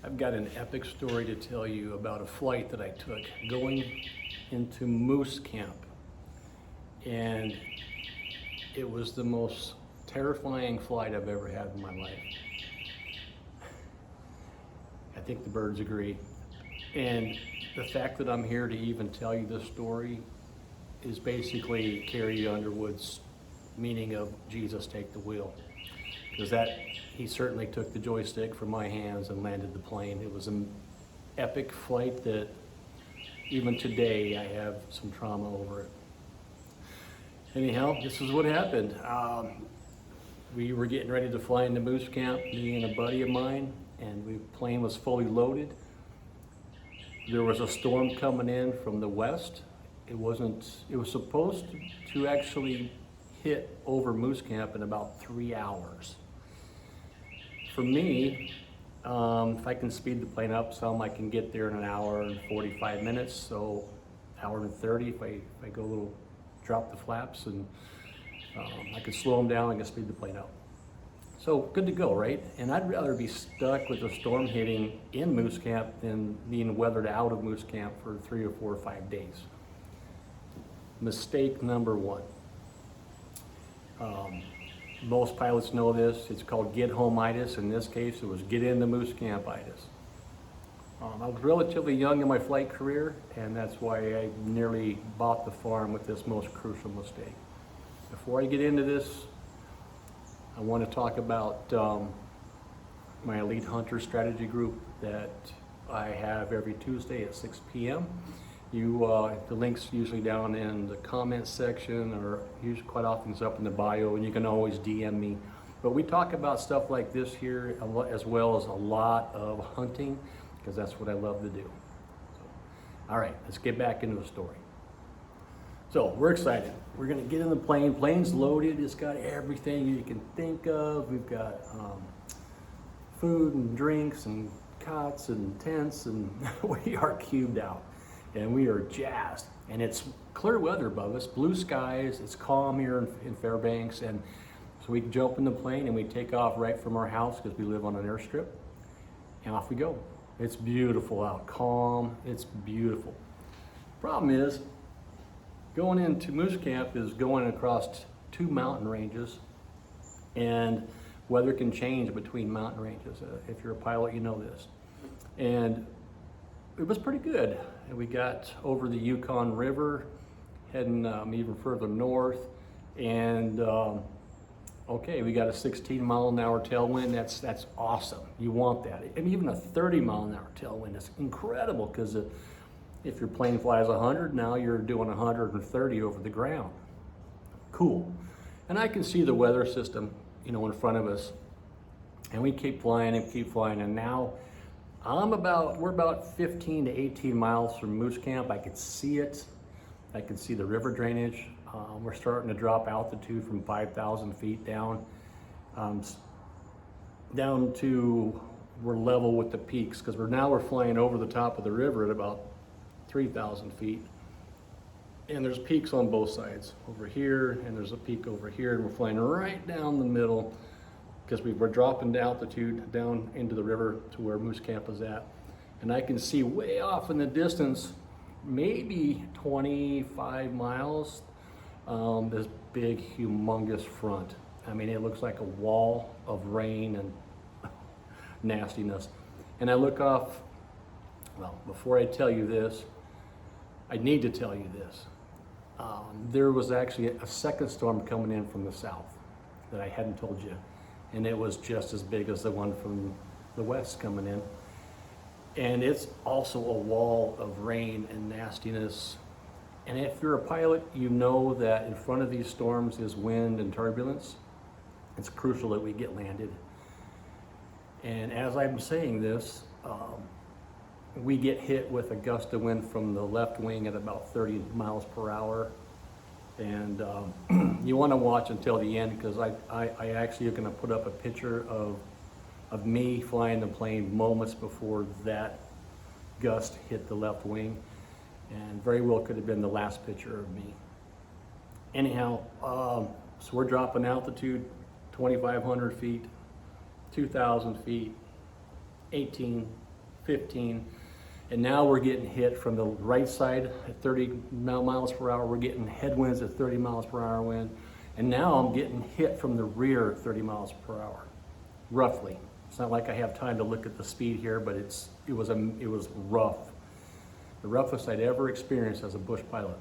I've got an epic story to tell you about a flight that I took going into Moose Camp. And it was the most terrifying flight I've ever had in my life. I think the birds agree. And the fact that I'm here to even tell you this story is basically Carrie Underwood's meaning of Jesus take the wheel. Because he certainly took the joystick from my hands and landed the plane. It was an epic flight that even today I have some trauma over it. Anyhow, this is what happened. We were getting ready to fly into Moose Camp, me and a buddy of mine, and the plane was fully loaded. There was a storm coming in from the west. It was supposed to actually hit over Moose Camp in about 3 hours. For me, if I can speed the plane up some, I can get there in an hour and 45 minutes, so hour and 30 if I go a little, drop the flaps, and I can slow them down, I can speed the plane up. So good to go, right? And I'd rather be stuck with a storm hitting in Moose Camp than being weathered out of Moose Camp for 3 or 4 or 5 days. Mistake number one. Most pilots know this. It's called get home-itis. In this case, it was get into Moose Camp-itis. I was relatively young in my flight career, and that's why I nearly bought the farm with this most crucial mistake. Before I get into this, I want to talk about my Elite Hunter Strategy Group that I have every Tuesday at 6 p.m. The link's usually down in the comments section, or usually quite often it's up in the bio, and you can always DM me. But we talk about stuff like this here, as well as a lot of hunting, because that's what I love to do. So, all right, let's get back into the story. So we're excited. We're gonna get in the plane. Plane's loaded. It's got everything you can think of. We've got food and drinks and cots and tents, and we are cubed out. And we are jazzed, and it's clear weather above us, blue skies, it's calm here in Fairbanks, and so we can jump in the plane and we take off right from our house because we live on an airstrip, and off we go. It's beautiful out, calm, it's beautiful. Problem is, going into Moose Camp is going across 2 mountain ranges, and weather can change between mountain ranges. If you're a pilot, you know this. And it was pretty good. And we got over the Yukon River, heading even further north, and okay, we got a 16-mile-an-hour tailwind. That's awesome. You want that. And even a 30-mile-an-hour tailwind is incredible, because if your plane flies 100, now you're doing 130 over the ground. Cool. And I can see the weather system, in front of us, and we keep flying, and now we're about 15 to 18 miles from Moose Camp. I could see it. I could see the river drainage. We're starting to drop altitude from 5,000 feet down to we're level with the peaks, because we're flying over the top of the river at about 3,000 feet. And there's peaks on both sides, over here, and there's a peak over here, and we're flying right down the middle, because we were dropping the altitude down into the river to where Moose Camp is at. And I can see way off in the distance, maybe 25 miles, this big, humongous front. I mean, it looks like a wall of rain and nastiness. And I look off, well, before I tell you this, I need to tell you this. There was actually a second storm coming in from the south that I hadn't told you. And it was just as big as the one from the west coming in. And it's also a wall of rain and nastiness. And if you're a pilot, you know that in front of these storms is wind and turbulence. It's crucial that we get landed. And as I'm saying this, we get hit with a gust of wind from the left wing at about 30 miles per hour. And you want to watch until the end, because I actually am going to put up a picture of me flying the plane moments before that gust hit the left wing, and very well could have been the last picture of me. Anyhow, so we're dropping altitude 2,500 feet, 2,000 feet, 18, 15, and now we're getting hit from the right side at 30 miles per hour. We're getting headwinds at 30 miles per hour wind, and now I'm getting hit from the rear at 30 miles per hour, roughly. It's not like I have time to look at the speed here, but it was rough. The roughest I'd ever experienced as a bush pilot.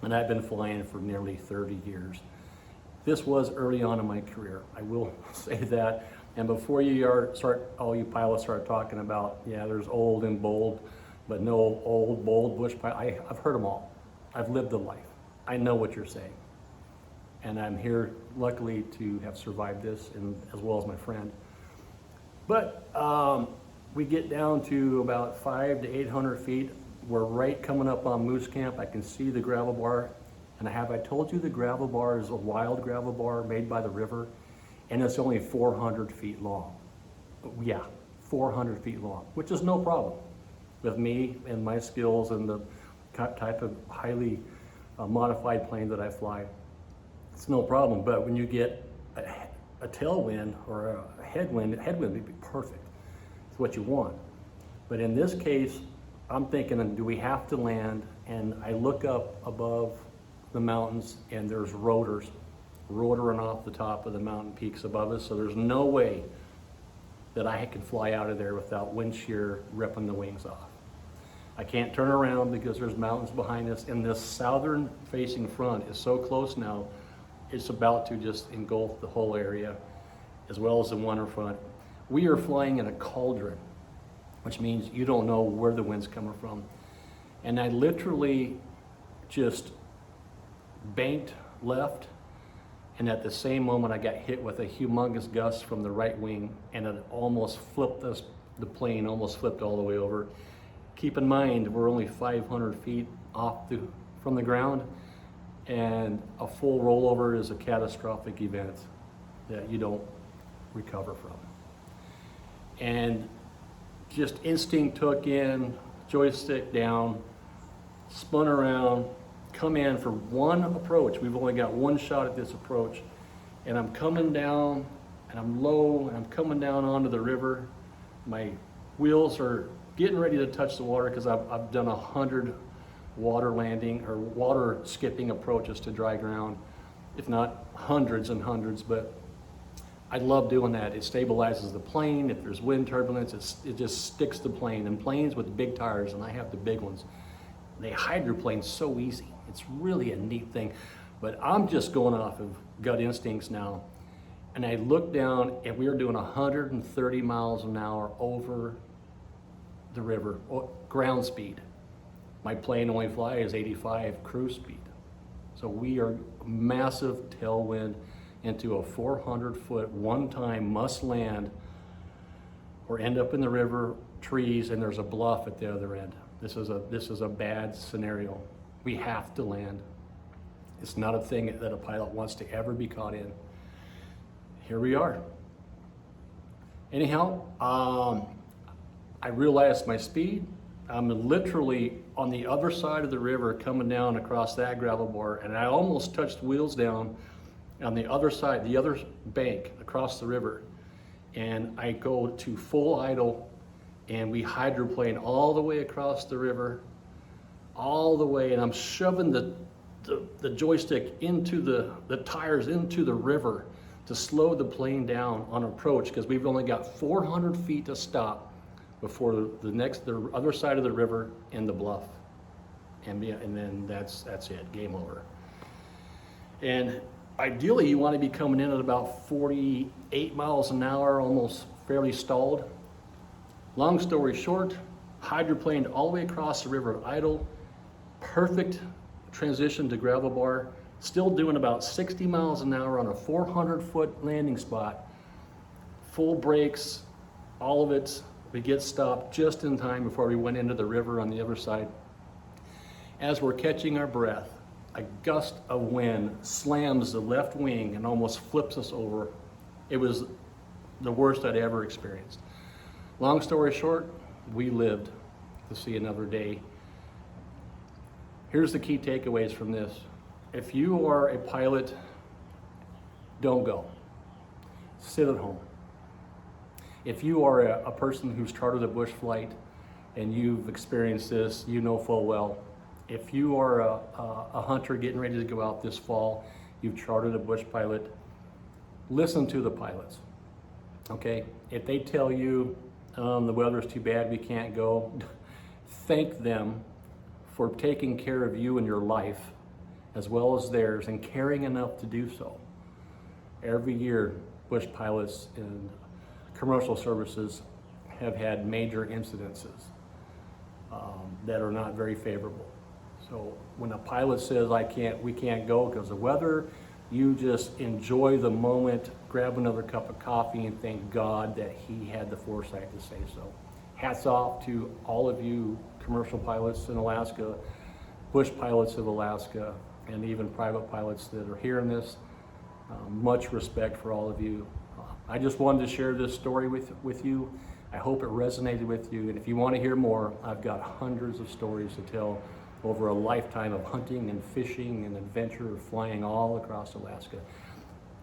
And I've been flying for nearly 30 years. This was early on in my career, I will say that. And before all you pilots start talking about, yeah, there's old and bold, but no old, bold bush pilot. I've heard them all. I've lived the life. I know what you're saying. And I'm here, luckily, to have survived this, and as well as my friend. But we get down to about 500 to 800 feet. We're right coming up on Moose Camp. I can see the gravel bar. And have I told you the gravel bar is a wild gravel bar made by the river? And it's only 400 feet long. Yeah, 400 feet long, which is no problem with me and my skills and the type of highly modified plane that I fly. It's no problem. But when you get a tailwind or a headwind would be perfect. It's what you want. But in this case, I'm thinking, do we have to land? And I look up above the mountains and there's rotors rotoring off the top of the mountain peaks above us. So there's no way that I can fly out of there without wind shear ripping the wings off. I can't turn around because there's mountains behind us, and this southern facing front is so close now, it's about to just engulf the whole area, as well as the one in front. We are flying in a cauldron, which means you don't know where the wind's coming from. And I literally just banked left, and at the same moment I got hit with a humongous gust from the right wing, and it almost flipped the plane almost flipped all the way over. Keep in mind, we're only 500 feet from the ground, and a full rollover is a catastrophic event that you don't recover from. And just instinct took in, joystick down, spun around, come in for one approach. We've only got one shot at this approach. And I'm coming down, and I'm low, and I'm coming down onto the river. My wheels are getting ready to touch the water because I've done 100 water landing or water skipping approaches to dry ground, if not hundreds and hundreds, but I love doing that. It stabilizes the plane. If there's wind turbulence, it just sticks the plane. And planes with big tires, and I have the big ones, they hydroplane so easy. It's really a neat thing. But I'm just going off of gut instincts now. And I look down, and we are doing 130 miles an hour over the river, ground speed. My plane only flies 85 cruise speed. So we are massive tailwind into a 400-foot one-time must land or end up in the river, trees, and there's a bluff at the other end. This is a bad scenario. We have to land. It's not a thing that a pilot wants to ever be caught in. Here we are. Anyhow, I realized my speed. I'm literally on the other side of the river coming down across that gravel bar, and I almost touched wheels down on the other side, the other bank across the river. And I go to full idle, and we hydroplane all the way across the river, all the way, and I'm shoving the joystick into the tires into the river to slow the plane down on approach, because we've only got 400 feet to stop before the other side of the river and the bluff, and then that's it, game over. And ideally, you want to be coming in at about 48 miles an hour, almost fairly stalled. Long story short, hydroplaned all the way across the river idle, perfect transition to gravel bar, still doing about 60 miles an hour on a 400-foot landing spot, full brakes, all of it. We get stopped just in time before we went into the river on the other side. As we're catching our breath, a gust of wind slams the left wing and almost flips us over. It was the worst I'd ever experienced. Long story short, we lived to see another day. Here's the key takeaways from this. If you are a pilot, don't go. Sit at home. If you are a person who's chartered a bush flight and you've experienced this, you know full well. If you are a hunter getting ready to go out this fall, you've chartered a bush pilot, listen to the pilots, okay? If they tell you the weather's too bad, we can't go, thank them for taking care of you and your life as well as theirs and caring enough to do so. Every year, bush pilots and commercial services have had major incidences that are not very favorable. So when a pilot says, we can't go because of weather, you just enjoy the moment, grab another cup of coffee and thank God that he had the foresight to say so. Hats off to all of you commercial pilots in Alaska, bush pilots of Alaska, and even private pilots that are hearing this. Much respect for all of you. I just wanted to share this story with you. I hope it resonated with you, and if you want to hear more, I've got hundreds of stories to tell over a lifetime of hunting and fishing and adventure, flying all across Alaska.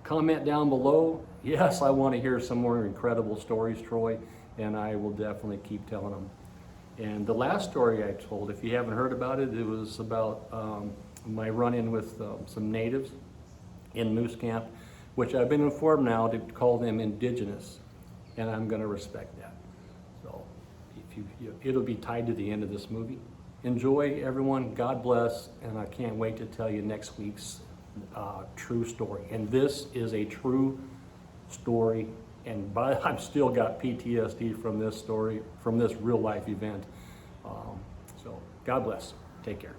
Comment down below. Yes, I want to hear some more incredible stories, Troy, and I will definitely keep telling them. And the last story I told, if you haven't heard about it, it was about my run-in with some natives in Moose Camp, which I've been informed now to call them indigenous, and I'm going to respect that. So it'll be tied to the end of this movie. Enjoy, everyone. God bless, and I can't wait to tell you next week's true story. And this is a true story, and I've still got PTSD from this story, from this real life event. So God bless. Take care.